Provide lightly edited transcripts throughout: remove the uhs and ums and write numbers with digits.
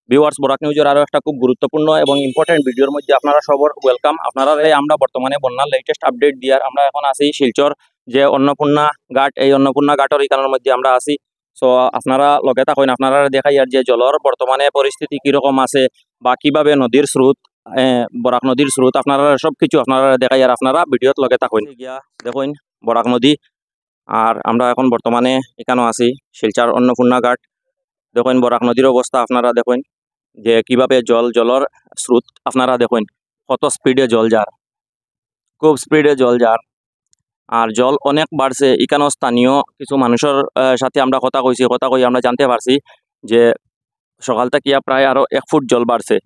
Viewers, Barak নিউজের আরো একটা খুব গুরুত্বপূর্ণ এবং ইম্পর্টেন্ট ভিডিওর মধ্যে আপনারা সবার ওয়েলকাম। আপনারা আমরা বর্তমানে বন্যার লেটেস্ট আপডেট দিয়ার আমরা এখন আছি শিলচর যে অন্নপূর্ণা ঘাট, এই অন্নপূর্ণা ঘাটের এখানের মধ্যে আমরা আছি। সো আপনারা লগে থাকুন, আপনারা দেখাই আর যে জলর বর্তমানে পরিস্থিতি কিরকম আছে বা কিভাবে নদীর স্রোত, বরাক নদীর স্রোত আপনারা সবকিছু আপনারা দেখাই আর আপনারা ভিডিওত লগে থাকুন। গিয়া দেখুন বরাক নদী, আর আমরা এখন বর্তমানে এখানেও আছি শিলচর অন্নপূর্ণা ঘাট। দেখুন বরাক নদীর অবস্থা আপনারা দেখুন যে কিভাবে জলর স্রোত আপনারা দেখুন কত স্পিডে জল যার, খুব স্পিডে জল যার। আর জল অনেক বাড়ছে। এখানেও স্থানীয় কিছু মানুষের সাথে আমরা কথা কই আমরা জানতে পারছি যে সকাল থেকে প্রায় আরো 1 ফুট জল বাড়ছে।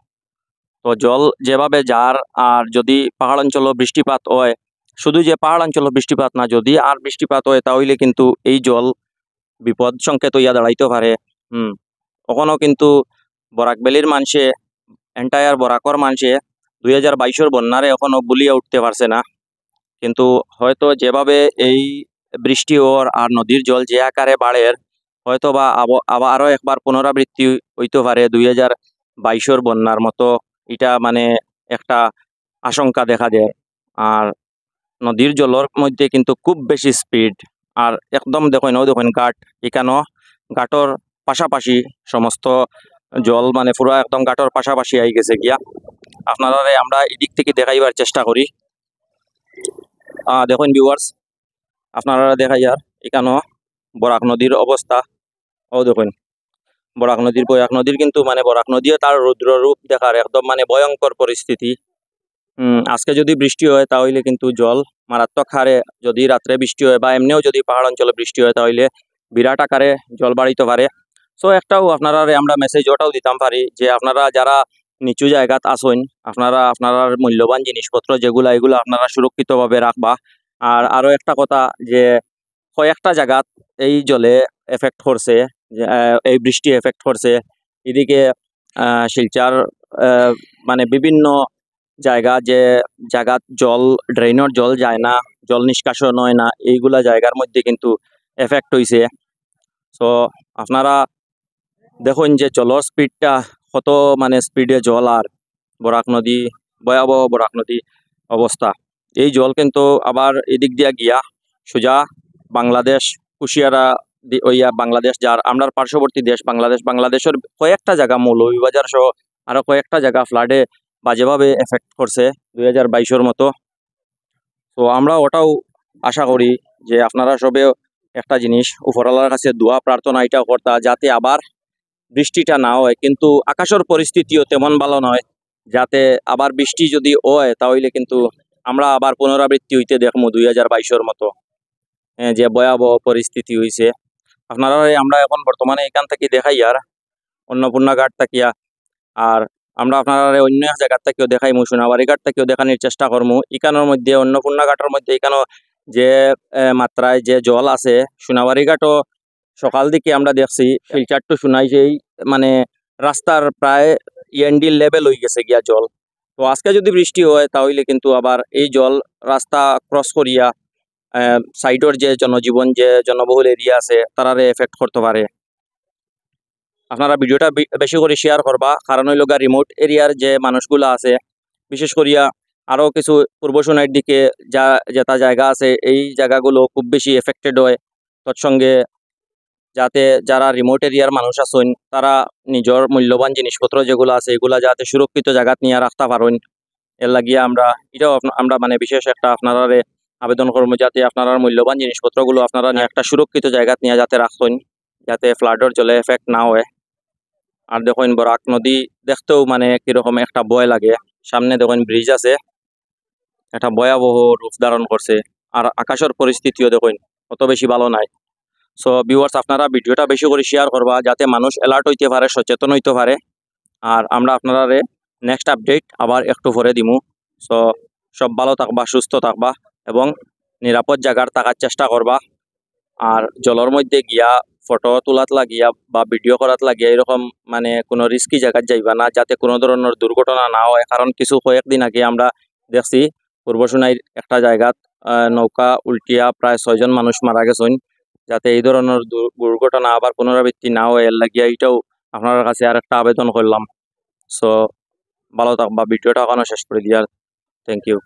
তো জল যেভাবে যার, আর যদি পাহাড় অঞ্চল বৃষ্টিপাত হয়, শুধু যে পাহাড় অঞ্চল বৃষ্টিপাত না, যদি আর বৃষ্টিপাত হয় তাহলে কিন্তু এই জল বিপদ সংকেত হইয়া দাঁড়াইতে পারে। কখনো কিন্তু বরাক ভ্যালির মানুষে, এন্টায়ার বরাকর মানুষে 2022 বন্যারে এখনো বুলিয়ে উঠতে পারছে না। কিন্তু হয়তো যেভাবে এই বৃষ্টি ওর আর নদীর জল যে আকারে বাড়ে, হয়তো বা আবার আরো একবার পুনরাবৃত্তি হইতে পারে 2022 বন্যার মতো। এটা মানে একটা আশঙ্কা দেখা দেয়। আর নদীর জলের মধ্যে কিন্তু খুব বেশি স্পিড, আর একদম দেখুন ঘাট, এখানেও ঘাটর পাশাপাশি সমস্ত জল মানে পুরো একদম ঘাটর পাশাপাশি আই গেছে গিয়া। আপনারা আমরা এদিক থেকে দেখাইবার চেষ্টা করি। দেখুন ভিউয়ার্স, আপনারা দেখাই আর এখানেও বরাক নদীর অবস্থা। দেখুন বরাক নদীর কিন্তু মানে বরাক নদীও তার রুদ্র রূপ দেখার একদম মানে ভয়ঙ্কর পরিস্থিতি। আজকে যদি বৃষ্টি হয় তাহলে কিন্তু জল মারাত্মক হারে, যদি রাত্রে বৃষ্টি হয় বা এমনিও যদি পাহাড় অঞ্চলে বৃষ্টি হয় তাহলে বিরাট আকারে জল বাড়িতে পারে। সো একটাও আপনারা আমরা মেসেজ ওটাও দিতাম পারি যে আপনারা যারা নিচু জায়গাত আসুন, আপনারা মূল্যবান জিনিসপত্র যেগুলা এগুলো আপনারা সুরক্ষিতভাবে রাখবা। আর আরো একটা কথা যে কয়েকটা জায়গাত এই জলে এফেক্ট করছে, যে এই বৃষ্টি এফেক্ট করছে। এদিকে শিলচর মানে বিভিন্ন জায়গা যে জায়গাত জল, ড্রেনের জল যায় না, জল নিষ্কাশন হয় না, এইগুলা জায়গার মধ্যে কিন্তু এফেক্ট হয়েছে। সো আপনারা দেখুন যে জলের স্পিডটা কত, মানে স্পিডে জল। আর বরাক নদী, ভয়াবহ বরাক নদী অবস্থা। এই জল কিন্তু আবার এদিক দিয়া গিয়া সোজা বাংলাদেশ, কুশিয়ারা ওইয়া বাংলাদেশ, যার আমরা পার্শ্ববর্তী দেশ বাংলাদেশের কয়েকটা জায়গা, মৌলভীবাজার সহ আরো কয়েকটা জায়গা ফ্লাডে বাজেভাবে এফেক্ট করছে 2022 মতো। তো আমরা ওটাও আশা করি যে আপনারা সবে একটা জিনিস উপরওয়ালার কাছে দোয়া প্রার্থনা এটাও করতা যাতে আবার বৃষ্টিটা না হয়। কিন্তু আকাশের পরিস্থিতিও তেমন ভালো নয়, যাতে আবার বৃষ্টি যদি হয় তাহলে কিন্তু আমরা আবার পুনরাবৃত্তি হইতে দেখবো 2022 মতো যে ভয়াবহ পরিস্থিতি হয়েছে। আপনারা আমরা এখন বর্তমানে এখান থেকে দেখাই আর অন্নপূর্ণা ঘাট থাকিয়া, আর আমরা আপনারা অন্য এক জায়গার থেকেও দেখাই, সোনাবাড়ি ঘাট থেকেও দেখানোর চেষ্টা করবো। এখানের মধ্যে অন্নপূর্ণা ঘাটের মধ্যে এখানেও যে মাত্রায় যে জল আছে, সোনাবাড়ি ঘাটও সকাল দিকে আমরা দেখছি শিলচর টু সোনাই সেই মানে রাস্তার প্রায় এন্ডিল লেভেল হয়ে গেছে গিয়া জল। তো আজকে যদি বৃষ্টি হয় তাহলে কিন্তু আবার এই জল রাস্তা ক্রস করিয়া সাইডর যে জনজীবন, যে জনবহুল এরিয়া আছে তারারে এফেক্ট করতে পারে। আপনারা ভিডিওটা বেশি করে শেয়ার করবা, কারণ হইল গা রিমোট এরিয়ার যে মানুষগুলো আছে, বিশেষ করিয়া আরো কিছু পূর্ব সোনাইয়ের দিকে যা যেটা জায়গা আছে, এই জায়গাগুলো খুব বেশি এফেক্টেড হয়। তৎসঙ্গে যাতে যারা রিমোট এরিয়ার মানুষ আছেন তারা নিজের মূল্যবান জিনিসপত্র যেগুলো আছে এগুলা যাতে সুরক্ষিত জায়গা নিয়ে রাখতে পারেন। এর লাগিয়ে আমরা এটাও আমরা মানে বিশেষ একটা আপনারা আবেদন করবো যাতে আপনারা মূল্যবান জিনিসপত্রগুলো আপনারা নিয়ে একটা সুরক্ষিত জায়গা নিয়ে যাতে রাখেন, যাতে ফ্লাডের জলে এফেক্ট না হয়। আর দেখুন বরাক নদী দেখতেও মানে কিরকম একটা ভয় লাগে। সামনে দেখুন ব্রিজ আছে, একটা ভয়াবহ রূপ ধারণ করছে। আর আকাশের পরিস্থিতিও দেখুন অত বেশি ভালো নাই। সো ভিউয়ার্স, আপনারা ভিডিওটা বেশি করে শেয়ার করবা যাতে মানুষ অ্যালার্ট হইতে পারে, সচেতন হইতে পারে। আর আমরা আপনারা নেক্সট আপডেট আবার একটু পরে দিমু। সো সব ভালো থাকবা, সুস্থ থাকবা এবং নিরাপদ জায়গার থাকার চেষ্টা করবা। আর জলের মধ্যে গিয়া ফটো তোলাত লাগিয়া বা ভিডিও করাত লাগিয়া এরকম মানে কোনো রিস্কি জায়গায় যাইবা না, যাতে কোনো ধরনের দুর্ঘটনা না হয়। কারণ কয়েকদিন আগে আমরা দেখছি পূর্ব সোনাইর একটা জায়গাত নৌকা উল্টিয়া প্রায় 6 জন মানুষ মারা গেছেন। যাতে এই ধরনের দুর্ঘটনা আবার পুনরাবৃত্তি না হয় এর লাগিয়া এটাও আপনার কাছে আর একটা আবেদন করলাম। সো ভালো থাকবা, ভিডিওটা এখনো শেষ করে দিয়ার। Thank you.